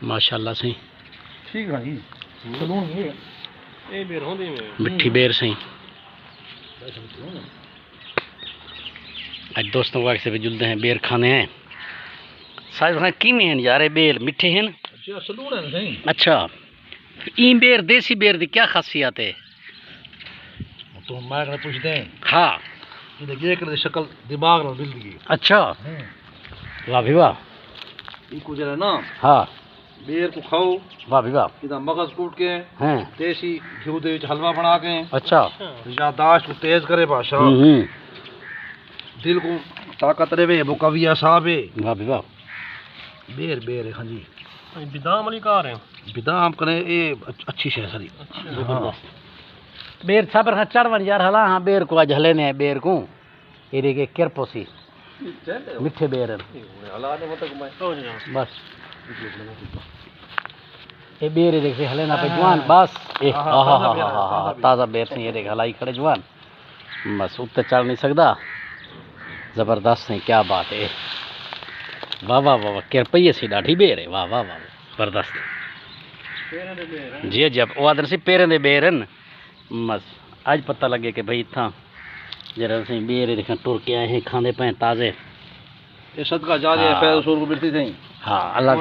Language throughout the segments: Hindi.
माशाल्लाह सही ठीक है जी। सलून ये बेर होंदी में मिठी बेर सही। आज दोस्तों को से भी जुलते हैं बेर खाने हैं। साहब हाँ किमें हैं यार ये बेर मिठे हैं? अच्छा सलून है सही। अच्छा ई बेर देसी बेर दी क्या खासियत है? तो माइक ने पूछते हैं। हाँ ये देखिए कर शक्ल दिमाग में मिल गई। अच्छा वाह भी वाह। ये कुछ है ना। हाँ बेर को खाओ। वाह भी वाह। इधर मगज कूट के हैं देसी घी दे हलवा बना के। अच्छा याददाश्त को तेज करे भाषा। दिल को ताकत रहे मुकविया साहब है। वाह भी वाह। बेर बेर है हाँ जी। बिदाम वाली कार है। बिदाम करे ये अच्छी शय सारी। हाँ बेर साबर हाँ चढ़वन यार हला हाँ बेर को आज हले ने बेर को ये देखे किरपोसी मिठे बेर बस ये बेर ये देखे हले ना पे जवान बस ए हा हा हा हा ताज़ा बेर से ये देख हलाई खड़े जवान बस उत्ते चढ़ नहीं सकता। जबरदस्त है क्या बात है। वाह वाह वाह किरपइये सी डाठी बेर है। वाह वाह वाह जबरदस्त जी जी वो आदर सी पेरें दे बेर हैं बस आज पता लगे कि भाई इतना जरा से बेर देखा टुर के आए हैं खाने पे ताज़े। ये सदका जा रहे पैर सूर को मिलती थी। हाँ अल्लाह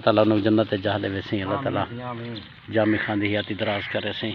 ताला उन्हें जन्नत जा दे वैसे अल्लाह ताला जामी खांदी याती दराज करे से।